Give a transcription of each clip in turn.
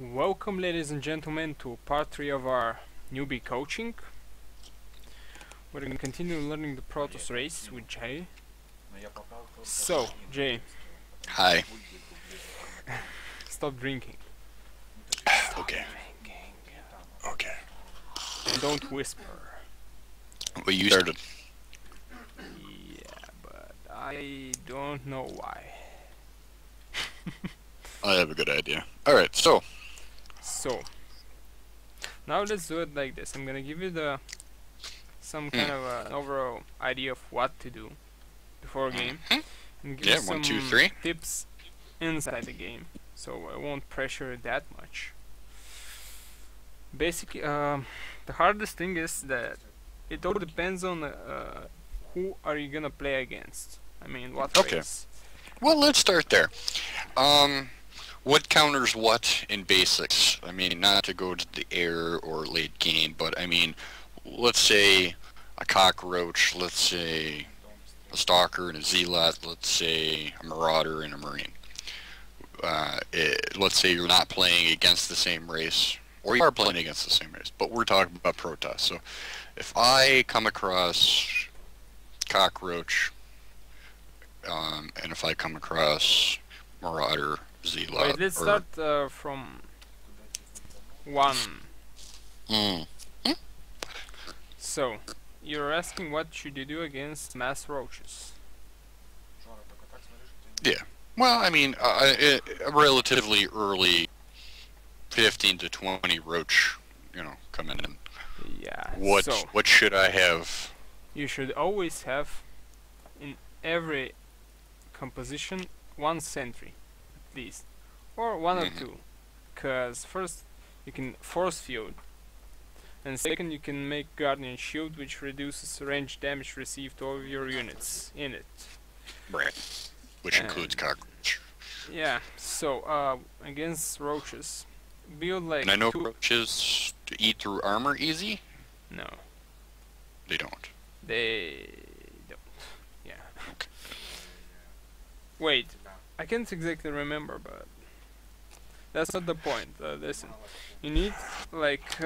Welcome, ladies and gentlemen, to part 3 of our newbie coaching. We're going to continue learning the Protoss race with Jay. So, Jay. Hi. Stop drinking. Okay. Drinking. Okay. And don't whisper. Well, you started. Yeah, but I don't know why. I have a good idea. Alright, so. Now let's do it like this. I'm gonna give you some kind of an overall idea of what to do before a game, and give you some 1, 2, 3 tips inside the game, so I won't pressure it that much. Basically, the hardest thing is that it all depends on who are you gonna play against. I mean, what race. Well, let's start there. What counters what in basics? I mean, not to go to the air or late game, but I mean, let's say a cockroach, let's say a stalker and a zealot, let's say a marauder and a marine. Let's say you're not playing against the same race, or you are playing against the same race, but we're talking about Protoss. So if I come across cockroach, and if I come across marauder, zealot. Wait, let's start from 1. So, you're asking what should you do against mass roaches? Yeah. Well, I mean, a relatively early 15 to 20 roach, coming in. Yeah. What should I have? You should always have in every composition 1 sentry, at least, or 1 or 2, because first you can force field, and second you can make Guardian Shield, which reduces range damage received to all of your units in it. Right. Which includes cockroach. Yeah. So against roaches, build like. And I know roaches to eat through armor easy. No. They don't. They don't. Yeah. Okay. Wait, I can't exactly remember, but that's not the point. Listen, you need like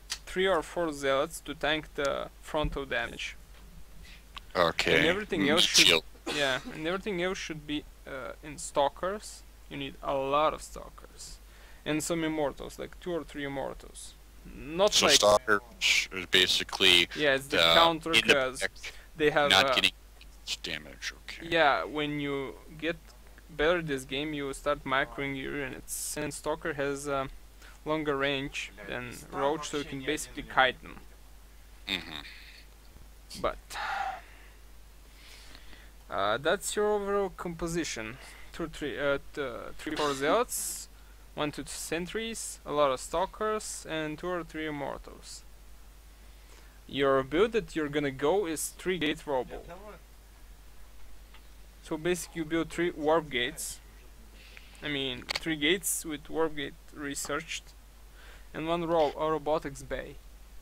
3 or 4 zealots to tank the frontal damage. Okay. And everything else should, and everything else should be in stalkers. You need a lot of stalkers and some immortals, like 2 or 3 immortals. Not so like stalkers is basically it's the counter, because they have not getting damage. Okay. Yeah, when you get better this game, you start microing your units, and Stalker has longer range than Roach, so you can basically kite them. But that's your overall composition: 3, 4 zealots, 1 to 2 sentries, a lot of stalkers, and 2 or 3 immortals. Your build that you're gonna go is 3 gate robo. So basically you build 3 warp gates. I mean 3 gates with warp gate researched, and 1 robotics bay,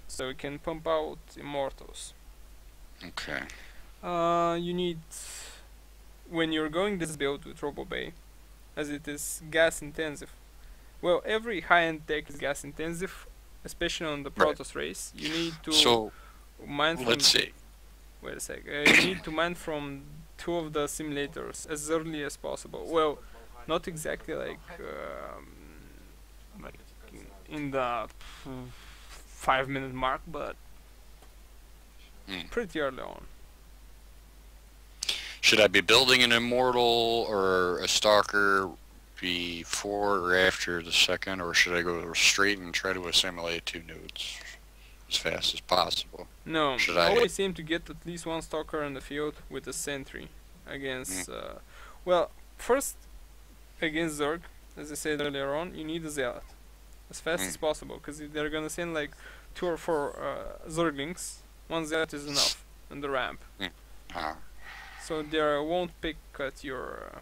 so you can pump out immortals. Okay. You need, when you're going this build with robo bay, as it is gas intensive. Well, every high-end tech is gas intensive, especially on the Protoss race. You need to mine from. Let's see. Wait a sec. You need to mine from 2 of the simulators as early as possible. Well, not exactly like in the 5-minute mark, but pretty early on. Should I be building an immortal or a stalker before or after the second, or should I go straight and try to assimilate 2 nudes as fast as possible? No, always aim to get at least 1 stalker in the field with a sentry against. Well, first against Zerg, as I said earlier on, you need a zealot as fast as possible, because they're gonna send like 2 or 4 Zerglings. 1 zealot is enough on the ramp, so they won't pick at your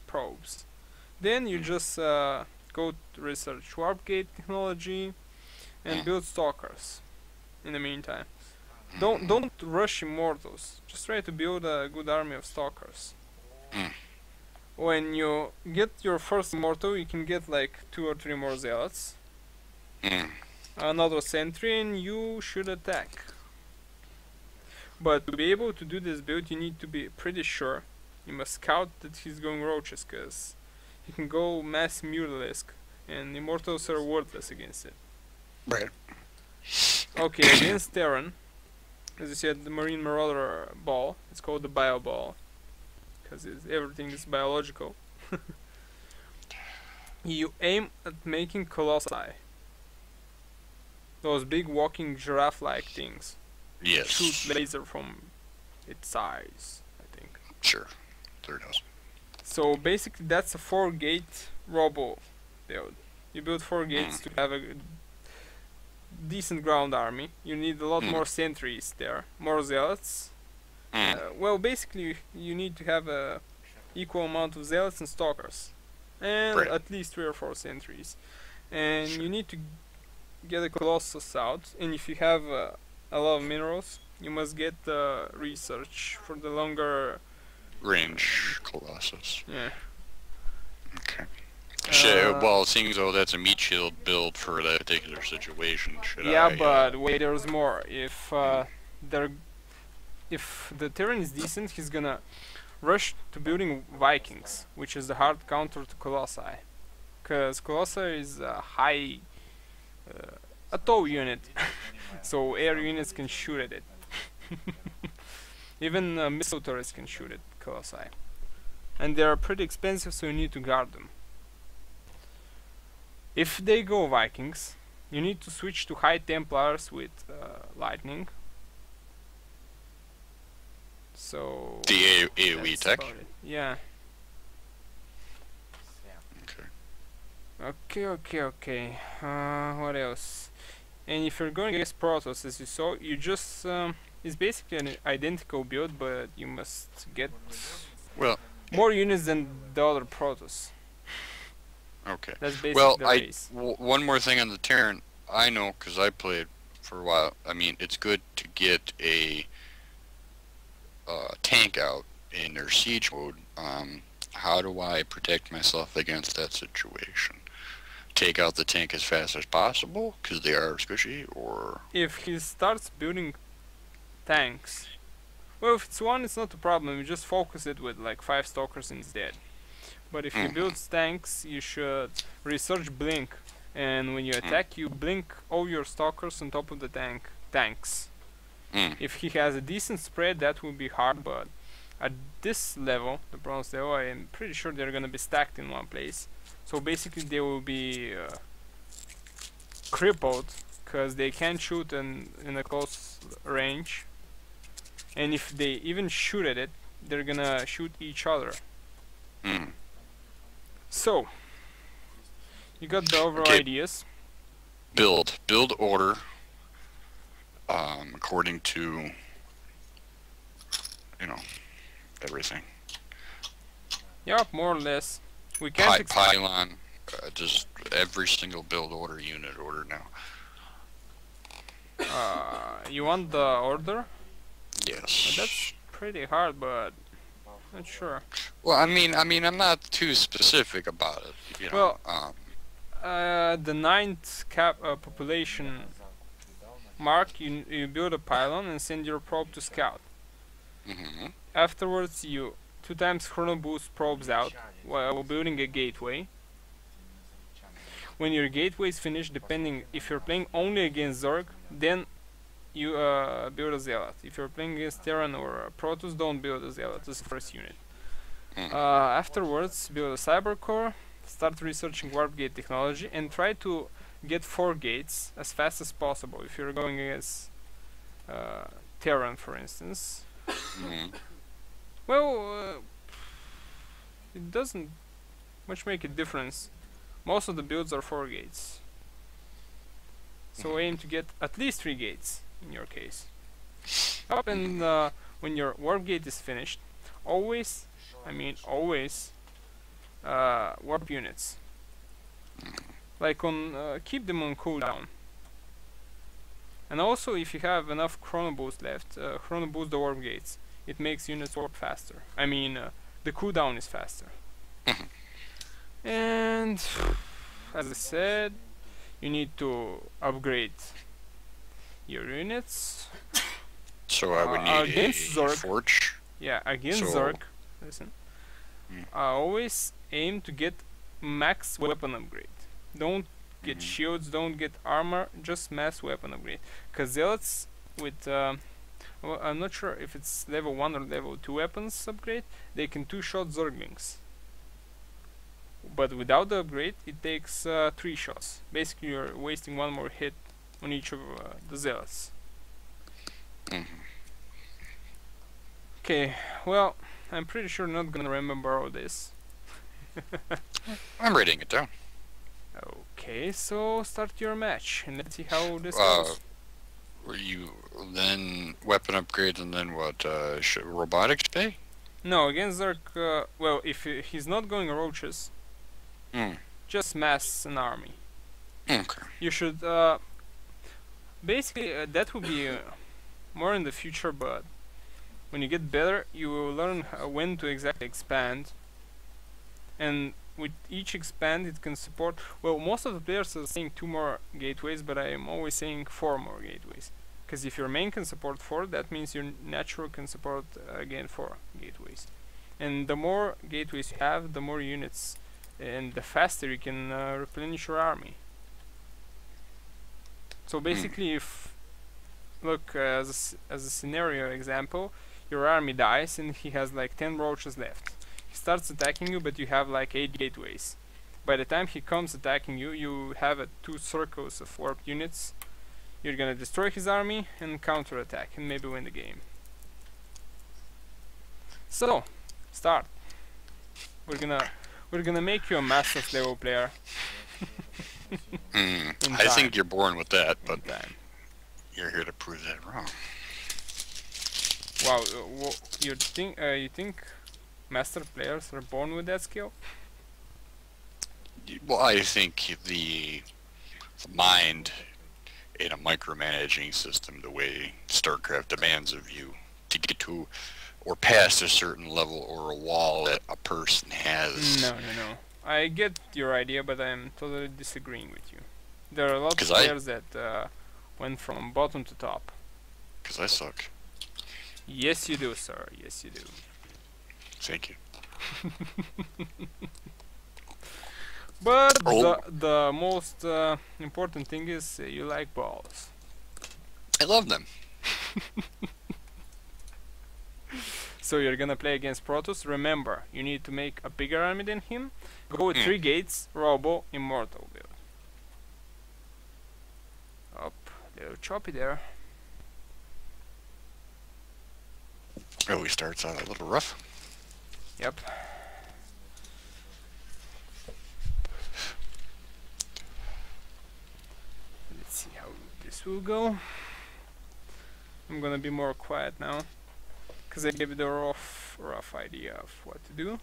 probes. Then you just go to research warp gate technology and build stalkers. In the meantime, don't rush immortals. Just try to build a good army of stalkers. when you get your first immortal, you can get like 2 or 3 more zealots, another sentry, and you should attack. But to be able to do this build, you need to be pretty sure. You must scout that he's going roaches, cause he can go mass mutalisk, and immortals are worthless against it. Right. Okay, against Terran, as you said, the Marine Marauder ball. It's called the Bio Ball, because everything is biological. You aim at making colossi. Those big walking giraffe-like things. Yes. Shoot laser from its size, I think. Sure. There it is. So basically that's a 4-gate robo build. You build 4 gates to have a decent ground army. You need a lot more sentries there, more zealots. Well, basically you need to have a equal amount of zealots and stalkers, and at least 3 or 4 sentries. And you need to get a colossus out. And if you have a lot of minerals, you must get research for the longer range colossus. Yeah. Okay. Well, seeing as though that's a meat shield build for that particular situation, but wait, there's more. If the Terran is decent, he's gonna rush to building Vikings, which is the hard counter to Colossi, because Colossi is a tow unit, so air units can shoot at it. Even missile turrets can shoot at Colossi, and they are pretty expensive, so you need to guard them. If they go Vikings, you need to switch to High Templars with lightning. So the AoE tech. Yeah. Okay. What else? And if you're going against Protoss, as you saw, you just it's basically an identical build, but you must get more units than the other Protoss. Okay. That's basically the base. One more thing on the Terran, I know because I played for a while. I mean, it's good to get a tank out in their siege mode. How do I protect myself against that situation? Take out the tank as fast as possible because they are squishy, or if he starts building tanks, well, if it's one, it's not a problem. You just focus it with like 5 stalkers and it's dead. But if he builds tanks, you should research blink, and when you attack, you blink all your stalkers on top of the tanks. If he has a decent spread, that will be hard, but at this level, the bronze level, I am pretty sure they're gonna be stacked in one place. So basically they will be crippled, because they can't shoot in a close range. And if they even shoot at it, they're gonna shoot each other. So, you got the overall ideas. Build order according to, you know, everything. Yep, more or less. We can't pylon, just every single build order, unit order now. You want the order? Yes. That's pretty hard, but not sure. Well, I mean, I'm not too specific about it. You know, the 9th population mark, you build a pylon and send your probe to scout. Afterwards, you 2 times chrono boost probes out while building a gateway. When your gateway is finished, depending if you're playing only against Zerg, then you build a zealot. If you're playing against Terran or Protoss, don't build a zealot as the first unit. Afterwards, build a cyber core, start researching warp gate technology, and try to get 4 gates as fast as possible if you're going against Terran, for instance. Well, it doesn't much make a difference. Most of the builds are 4 gates. So aim to get at least 3 gates in your case. And when your warp gate is finished, always warp units. Like keep them on cooldown. And also, if you have enough chrono boost left, chrono boost the warp gates. It makes units warp faster. I mean, the cooldown is faster. And as I said, you need to upgrade your units. So I would need against a Zork. forge. Yeah, against So- Zork. Listen, I always aim to get max weapon upgrade. Don't get shields, don't get armor, just mass weapon upgrade. Cause zealots with well, I'm not sure if it's level 1 or level 2 weapons upgrade, they can two-shot Zerglings. But without the upgrade, it takes 3 shots. Basically, you're wasting 1 more hit on each of the zealots. Okay, well, I'm pretty sure not gonna remember all this. I'm writing it down. Okay, so start your match and let's see how this goes. Were you then weapon upgrade and then what? Should robotics pay? No, against Zerg, well, if he's not going roaches, just mass an army. Okay. You should, basically, that will be more in the future, but when you get better, you will learn when to exactly expand. And with each expand, it can support, well, most of the players are saying 2 more gateways, but I am always saying 4 more gateways. Because if your main can support 4, that means your natural can support, again, 4 gateways. And the more gateways you have, the more units, and the faster you can replenish your army. So basically, if, look, as a scenario example, your army dies and he has like 10 roaches left. He starts attacking you, but you have like 8 gateways. By the time he comes attacking you, you have 2 circles of warped units. You're gonna destroy his army and counter-attack and maybe win the game. So, start. We're gonna make you a master's level player. I think you're born with that, but time. you're here to prove that wrong. Wow, you think master players are born with that skill? Well, I think the mind in a micromanaging system, the way StarCraft demands of you to get to or past a certain level or a wall that a person has. No. I get your idea, but I'm totally disagreeing with you. There are a lot of players that went from bottom to top. Because I suck. Yes, you do, sir. Yes, you do. Thank you. But the most important thing is you like balls. I love them. So you're gonna play against Protoss. Remember, you need to make a bigger army than him. Go with 3 gates, Robo, Immortal build. Up, little choppy there. Oh, he starts out a little rough. Yep. Let's see how this will go. I'm gonna be more quiet now, because I gave you the rough idea of what to do.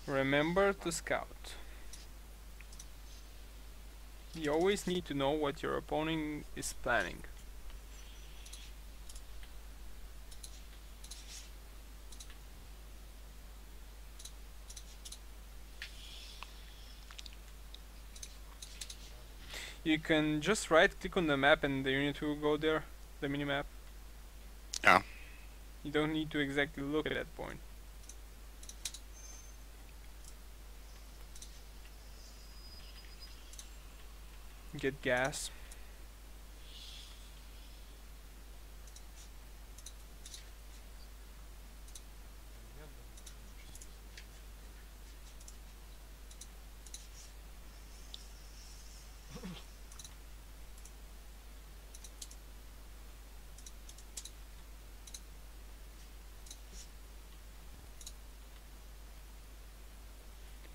Remember to scout. You always need to know what your opponent is planning. You can just right click on the map and the unit will go there, the minimap. Yeah. You don't need to exactly look at that point. Get gas.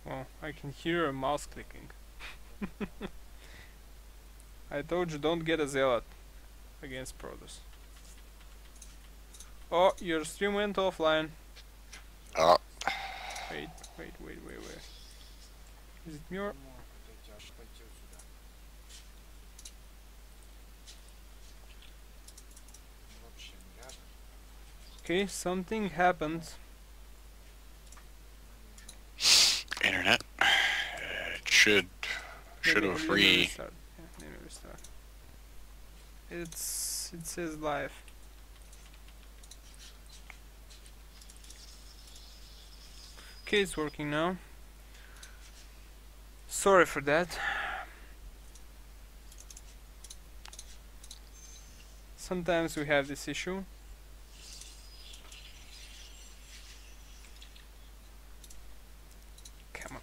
Oh, I can hear a mouse clicking. I told you don't get a zealot against Protoss. Oh, your stream went offline. Oh. Wait. Is it me or... Okay, something happened. Internet. It should have Let me free. restart. Yeah, let me restart. It says live. Okay, it's working now. Sorry for that. Sometimes we have this issue. Come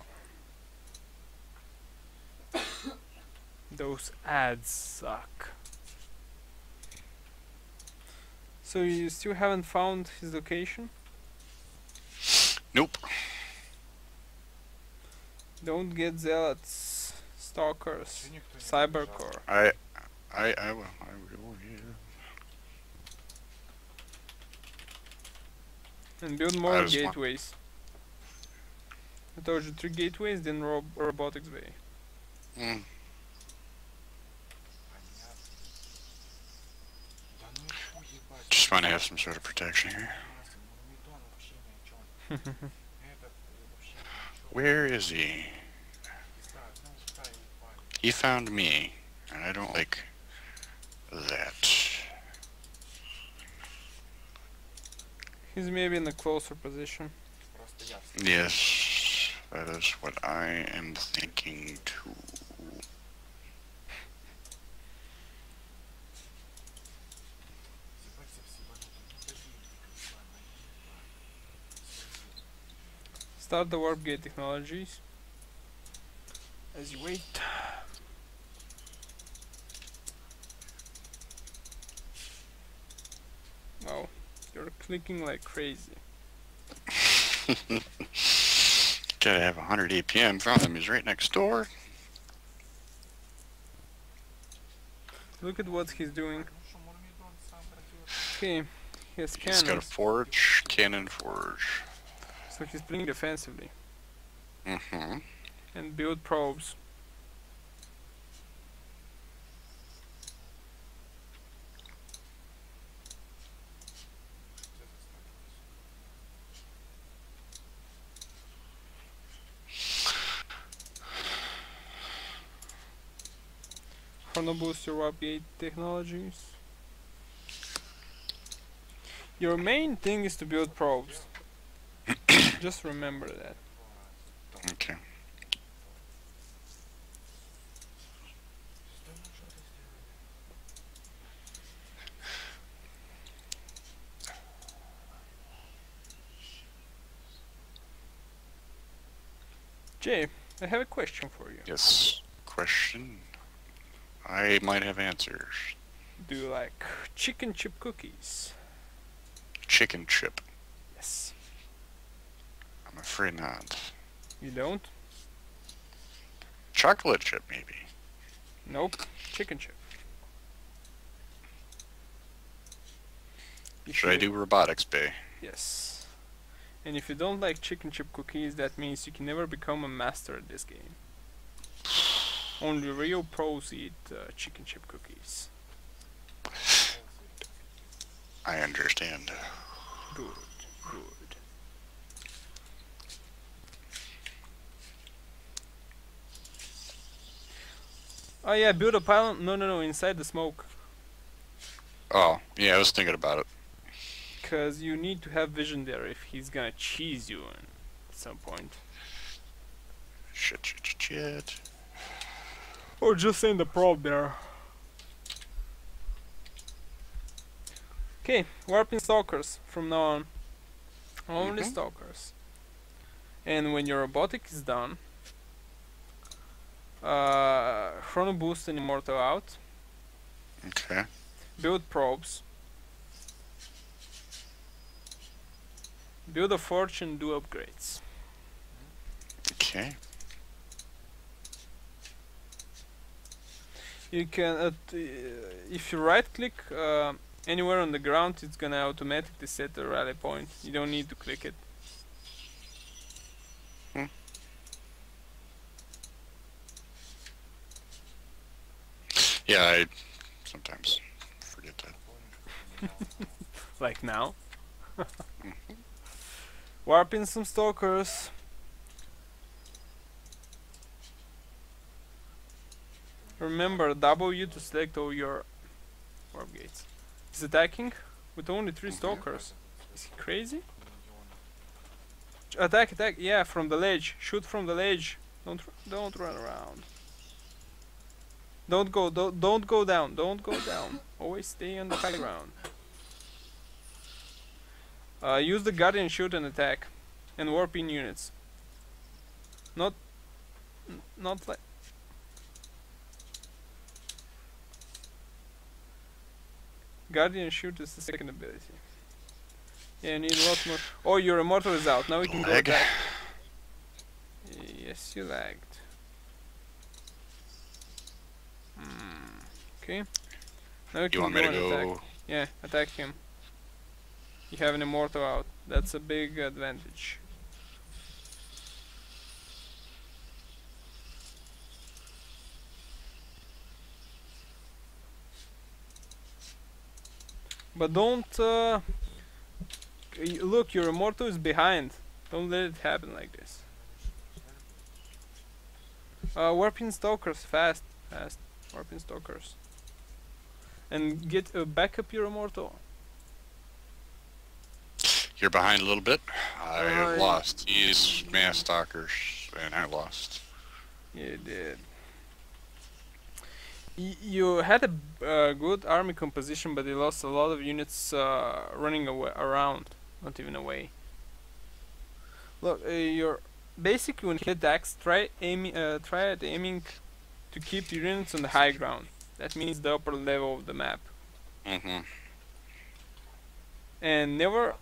on. Those ads suck. So you still haven't found his location? Nope. Don't get zealots, stalkers, cybercore. I will. Yeah. And build more gateways. I told you 3 gateways, then robotics bay. Mm. Just want to have some sort of protection here. Where is he? He found me, and I don't like that. He's maybe in a closer position. Yes, that is what I am thinking too. Start the warp gate technologies. As you wait. Wow, you're clicking like crazy. Gotta have 100 APM. Found him. He's right next door. Look at what he's doing. Okay, he has cannons. He's got a forge, cannon forge. So he's playing defensively. Mm-hmm. And build probes. Chrono boost your warp gate technologies. Your main thing is to build probes. Just remember that. Okay. Jay, I have a question for you. Yes. Question. I might have answers. Do you like chicken chip cookies? Chicken chip. Yes. I'm afraid not. You don't? Chocolate chip, maybe. Nope. Chicken chip. Should I do robotics bay? Yes. And if you don't like chicken chip cookies, that means you can never become a master at this game. Only real pros eat chicken chip cookies. I understand. Good, good. Oh yeah, build a pylon. No, inside the smoke. Oh, yeah, I was thinking about it. Because you need to have vision there if he's gonna cheese you at some point. Shit. Or just send the probe there. Okay, warping stalkers from now on. Only stalkers. And when your robotic is done, chrono boost and immortal out. Okay. Build probes. Build a forge and do upgrades. Okay. You can, if you right click anywhere on the ground, it's gonna automatically set the rally point. You don't need to click it. Yeah, I sometimes forget that. Like now. Warp in some stalkers. Remember W to select all your warp gates. He's attacking with only 3 stalkers. Is he crazy? Attack, attack! Yeah, from the ledge. Shoot from the ledge. Don't run around. Don't go down. Don't go down. Always stay on the high ground. Use the guardian shoot and attack, and warp in units. Not like. Guardian shoot is the second ability. Yeah, you need a lot more. Oh, your immortal is out. Now we can go attack. Yes, you lagged. Okay. Now we can You want me to attack. go? Yeah, attack him. You have an immortal out. That's a big advantage. But don't look, your immortal is behind. Don't let it happen like this. Warping stalkers, fast. Warping stalkers. And get back up your immortal. You're behind a little bit. I lost. He's mass stalkers, and I lost. You did. You had a good army composition, but you lost a lot of units running around, not even away. Look, you're basically when you hit axe, try aiming to keep your units on the high ground. That means the upper level of the map. And never,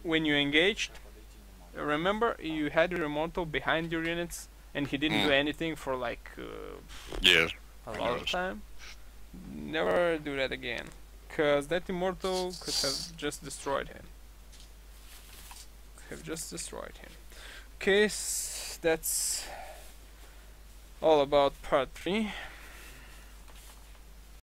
when you engaged, remember you had your immortal behind your units, and he didn't do anything for like Yeah. a lot of time. Never do that again, cause that immortal could have just destroyed him. Okay, that's all about part 3.